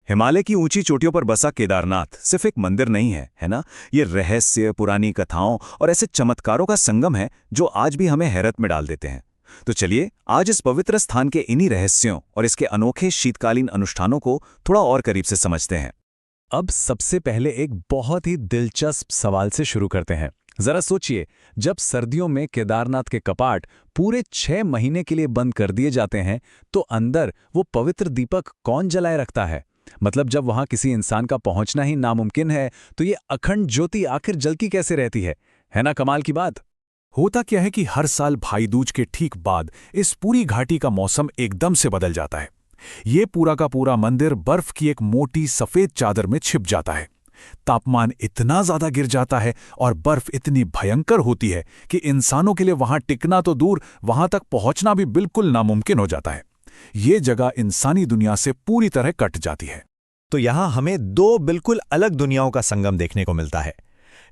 हिमालय की ऊंची चोटियों पर बसा केदारनाथ सिर्फ एक मंदिर नहीं है ना। ये रहस्य, पुरानी कथाओं और ऐसे चमत्कारों का संगम है जो आज भी हमें हैरत में डाल देते हैं। तो चलिए आज इस पवित्र स्थान के इन्हीं रहस्यों और इसके अनोखे शीतकालीन अनुष्ठानों को थोड़ा और करीब से समझते हैं। अब सबसे पहले एक बहुत ही दिलचस्प सवाल से शुरू करते हैं। जरा सोचिए, जब सर्दियों में केदारनाथ के कपाट पूरे 6 महीने के लिए बंद कर दिए जाते हैं, तो अंदर वो पवित्र दीपक कौन जलाए रखता है? मतलब जब वहां किसी इंसान का पहुंचना ही नामुमकिन है, तो ये अखंड ज्योति आखिर जलती कैसे रहती है ना कमाल की बात। होता क्या है कि हर साल भाई दूज के ठीक बाद इस पूरी घाटी का मौसम एकदम से बदल जाता है। ये पूरा का पूरा मंदिर बर्फ की एक मोटी सफेद चादर में छिप जाता है। तापमान इतना ज्यादा गिर जाता है और बर्फ इतनी भयंकर होती है कि इंसानों के लिए वहां टिकना तो दूर, वहां तक पहुंचना भी बिल्कुल नामुमकिन हो जाता है। ये जगह इंसानी दुनिया से पूरी तरह कट जाती है। तो यहां हमें 2 बिल्कुल अलग दुनियाओं का संगम देखने को मिलता है।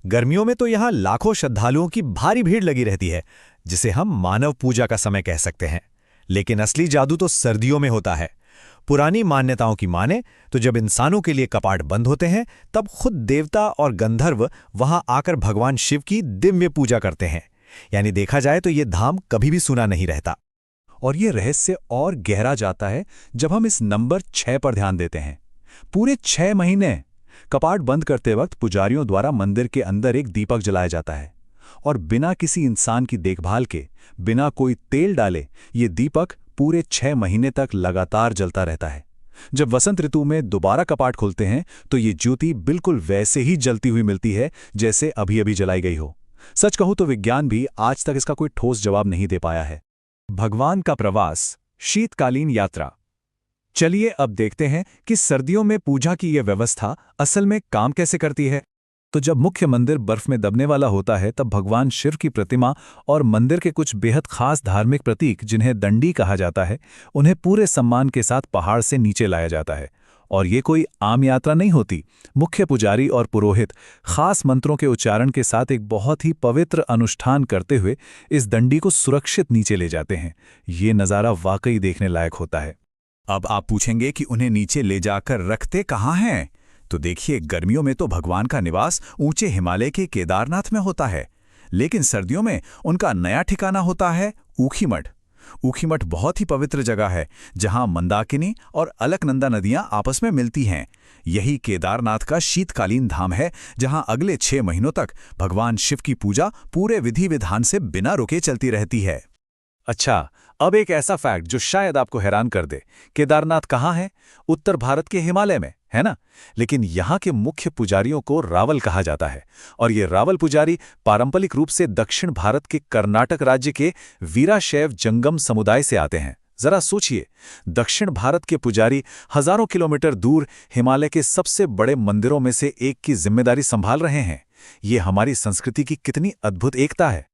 गर्मियों में तो यहां लाखों श्रद्धालुओं की भारी भीड़ लगी रहती है, जिसे हम मानव पूजा का समय कह सकते हैं। लेकिन असली जादू तो सर्दियों में होता है। पुरानी मान्यताओं की माने तो जब इंसानों के लिए कपाट बंद होते हैं, तब खुद देवता और गंधर्व वहां आकर भगवान शिव की दिव्य पूजा करते हैं। यानी देखा जाए तो ये धाम कभी भी सूना नहीं रहता। और ये रहस्य और गहरा जाता है जब हम इस नंबर 6 पर ध्यान देते हैं। पूरे 6 महीने कपाट बंद करते वक्त पुजारियों द्वारा मंदिर के अंदर एक दीपक जलाया जाता है, और बिना किसी इंसान की देखभाल के, बिना कोई तेल डाले, ये दीपक पूरे 6 महीने तक लगातार जलता रहता है। जब वसंत ऋतु में दोबारा कपाट खुलते हैं, तो ये ज्योति बिल्कुल वैसे ही जलती हुई मिलती है जैसे अभी अभी जलाई गई हो। सच कहूं तो विज्ञान भी आज तक इसका कोई ठोस जवाब नहीं दे पाया है। भगवान का प्रवास, शीतकालीन यात्रा। चलिए अब देखते हैं कि सर्दियों में पूजा की यह व्यवस्था असल में काम कैसे करती है। तो जब मुख्य मंदिर बर्फ में दबने वाला होता है, तब भगवान शिव की प्रतिमा और मंदिर के कुछ बेहद खास धार्मिक प्रतीक, जिन्हें दंडी कहा जाता है, उन्हें पूरे सम्मान के साथ पहाड़ से नीचे लाया जाता है। और ये कोई आम यात्रा नहीं होती। मुख्य पुजारी और पुरोहित खास मंत्रों के उच्चारण के साथ एक बहुत ही पवित्र अनुष्ठान करते हुए इस दंडी को सुरक्षित नीचे ले जाते हैं। ये नज़ारा वाकई देखने लायक होता है। अब आप पूछेंगे कि उन्हें नीचे ले जाकर रखते कहाँ हैं? तो देखिए, गर्मियों में तो भगवान का निवास ऊंचे हिमालय के केदारनाथ में होता है, लेकिन सर्दियों में उनका नया ठिकाना होता है ऊखीमठ। ऊखीमठ बहुत ही पवित्र जगह है, जहां मंदाकिनी और अलकनंदा नदियां आपस में मिलती हैं। यही केदारनाथ का शीतकालीन धाम है, जहां अगले 6 महीनों तक भगवान शिव की पूजा पूरे विधि विधान से बिना रुके चलती रहती है। अच्छा, अब एक ऐसा फैक्ट जो शायद आपको हैरान कर दे। केदारनाथ कहाँ है? उत्तर भारत के हिमालय में, है ना? लेकिन यहाँ के मुख्य पुजारियों को रावल कहा जाता है, और ये रावल पुजारी पारंपरिक रूप से दक्षिण भारत के कर्नाटक राज्य के वीराशैव जंगम समुदाय से आते हैं। जरा सोचिए, दक्षिण भारत के पुजारी हजारों किलोमीटर दूर हिमालय के सबसे बड़े मंदिरों में से एक की जिम्मेदारी संभाल रहे हैं। ये हमारी संस्कृति की कितनी अद्भुत एकता है।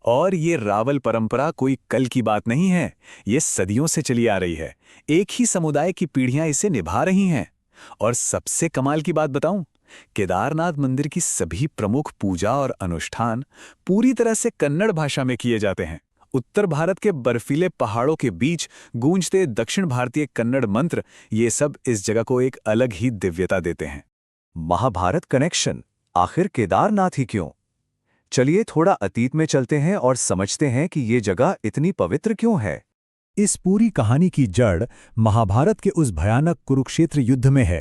और ये रावल परंपरा कोई कल की बात नहीं है, ये सदियों से चली आ रही है। एक ही समुदाय की पीढ़ियां इसे निभा रही हैं। और सबसे कमाल की बात बताऊं, केदारनाथ मंदिर की सभी प्रमुख पूजा और अनुष्ठान पूरी तरह से कन्नड़ भाषा में किए जाते हैं। उत्तर भारत के बर्फीले पहाड़ों के बीच गूंजते दक्षिण भारतीय कन्नड़ मंत्र, ये सब इस जगह को एक अलग ही दिव्यता देते हैं। महाभारत कनेक्शन, आखिर केदारनाथ ही क्यों? चलिए थोड़ा अतीत में चलते हैं और समझते हैं कि ये जगह इतनी पवित्र क्यों है। इस पूरी कहानी की जड़ महाभारत के उस भयानक कुरुक्षेत्र युद्ध में है।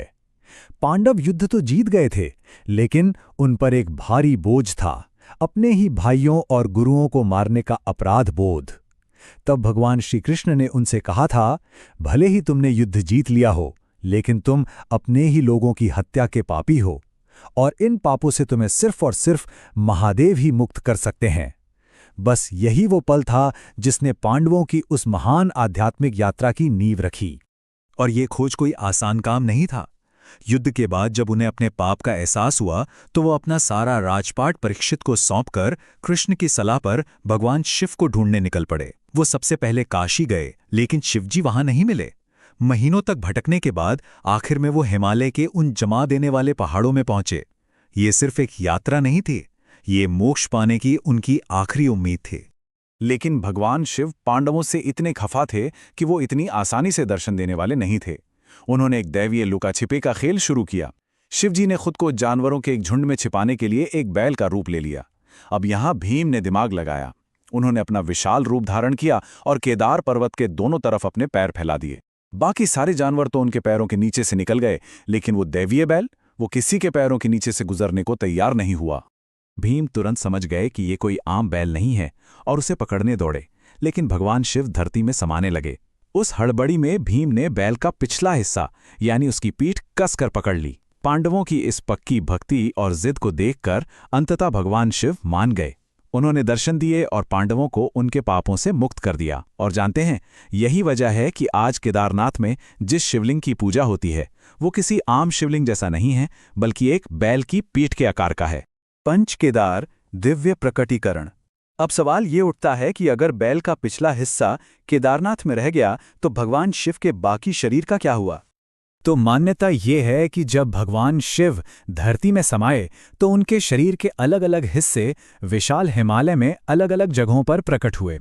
पांडव युद्ध तो जीत गए थे, लेकिन उन पर एक भारी बोझ था, अपने ही भाइयों और गुरुओं को मारने का अपराध बोध। तब भगवान श्री कृष्ण ने उनसे कहा था, भले ही तुमने युद्ध जीत लिया हो, लेकिन तुम अपने ही लोगों की हत्या के पापी हो, और इन पापों से तुम्हें सिर्फ और सिर्फ महादेव ही मुक्त कर सकते हैं। बस यही वो पल था जिसने पांडवों की उस महान आध्यात्मिक यात्रा की नींव रखी। और ये खोज कोई आसान काम नहीं था। युद्ध के बाद जब उन्हें अपने पाप का एहसास हुआ, तो वो अपना सारा राजपाट परीक्षित को सौंपकर कृष्ण की सलाह पर भगवान शिव को ढूंढने निकल पड़े। वो सबसे पहले काशी गए, लेकिन शिवजी वहां नहीं मिले। महीनों तक भटकने के बाद आखिर में वो हिमालय के उन जमा देने वाले पहाड़ों में पहुंचे। ये सिर्फ एक यात्रा नहीं थी, ये मोक्ष पाने की उनकी आखिरी उम्मीद थी। लेकिन भगवान शिव पांडवों से इतने खफा थे कि वो इतनी आसानी से दर्शन देने वाले नहीं थे। उन्होंने एक दैवीय लुका छिपे का खेल शुरू किया। शिवजी ने खुद को जानवरों के एक झुंड में छिपाने के लिए एक बैल का रूप ले लिया। अब यहां भीम ने दिमाग लगाया। उन्होंने अपना विशाल रूप धारण किया और केदार पर्वत के दोनों तरफ अपने पैर फैला दिए। बाकी सारे जानवर तो उनके पैरों के नीचे से निकल गए, लेकिन वो दैवीय बैल, वो किसी के पैरों के नीचे से गुजरने को तैयार नहीं हुआ। भीम तुरंत समझ गए कि ये कोई आम बैल नहीं है और उसे पकड़ने दौड़े, लेकिन भगवान शिव धरती में समाने लगे। उस हड़बड़ी में भीम ने बैल का पिछला हिस्सा यानी उसकी पीठ कसकर पकड़ ली। पांडवों की इस पक्की भक्ति और जिद को देखकर अंततः भगवान शिव मान गए। उन्होंने दर्शन दिए और पांडवों को उनके पापों से मुक्त कर दिया। और जानते हैं, यही वजह है कि आज केदारनाथ में जिस शिवलिंग की पूजा होती है वो किसी आम शिवलिंग जैसा नहीं है, बल्कि एक बैल की पीठ के आकार का है। पंच केदार दिव्य प्रकटीकरण। अब सवाल ये उठता है कि अगर बैल का पिछला हिस्सा केदारनाथ में रह गया तो भगवान शिव के बाकी शरीर का क्या हुआ? तो मान्यता ये है कि जब भगवान शिव धरती में समाये तो उनके शरीर के अलग अलग हिस्से विशाल हिमालय में अलग अलग जगहों पर प्रकट हुए।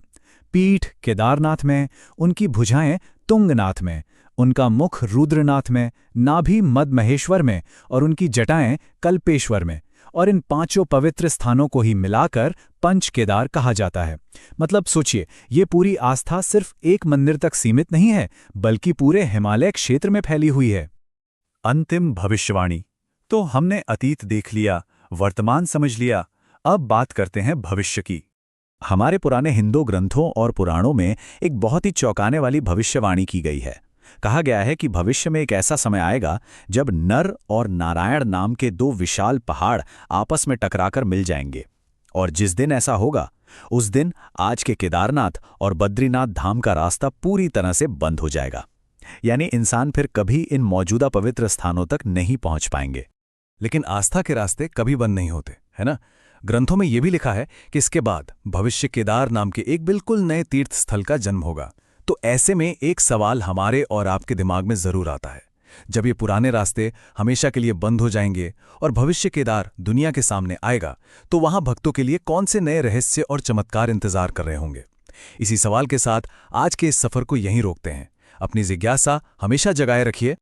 पीठ केदारनाथ में, उनकी भुजाएं तुंगनाथ में, उनका मुख रुद्रनाथ में, नाभि मदमहेश्वर में और उनकी जटाएं कल्पेश्वर में। और इन पांचों पवित्र स्थानों को ही मिलाकर पंच केदार कहा जाता है। मतलब सोचिए, ये पूरी आस्था सिर्फ एक मंदिर तक सीमित नहीं है, बल्कि पूरे हिमालय क्षेत्र में फैली हुई है। अंतिम भविष्यवाणी। तो हमने अतीत देख लिया, वर्तमान समझ लिया, अब बात करते हैं भविष्य की। हमारे पुराने हिंदू ग्रंथों और पुराणों में एक बहुत ही चौंकाने वाली भविष्यवाणी की गई है। कहा गया है कि भविष्य में एक ऐसा समय आएगा जब नर और नारायण नाम के दो विशाल पहाड़ आपस में टकराकर मिल जाएंगे। और जिस दिन ऐसा होगा, उस दिन आज के केदारनाथ और बद्रीनाथ धाम का रास्ता पूरी तरह से बंद हो जाएगा। यानी इंसान फिर कभी इन मौजूदा पवित्र स्थानों तक नहीं पहुंच पाएंगे। लेकिन आस्था के रास्ते कभी बंद नहीं होते, है ना? ग्रंथों में यह भी लिखा है कि इसके बाद भविष्य केदार नाम के एक बिल्कुल नए तीर्थ स्थल का जन्म होगा। तो ऐसे में एक सवाल हमारे और आपके दिमाग में जरूर आता है, जब ये पुराने रास्ते हमेशा के लिए बंद हो जाएंगे और भविष्य केदार दुनिया के सामने आएगा, तो वहां भक्तों के लिए कौन से नए रहस्य और चमत्कार इंतजार कर रहे होंगे? इसी सवाल के साथ आज के इस सफर को यहीं रोकते हैं। अपनी जिज्ञासा हमेशा जगाए रखिए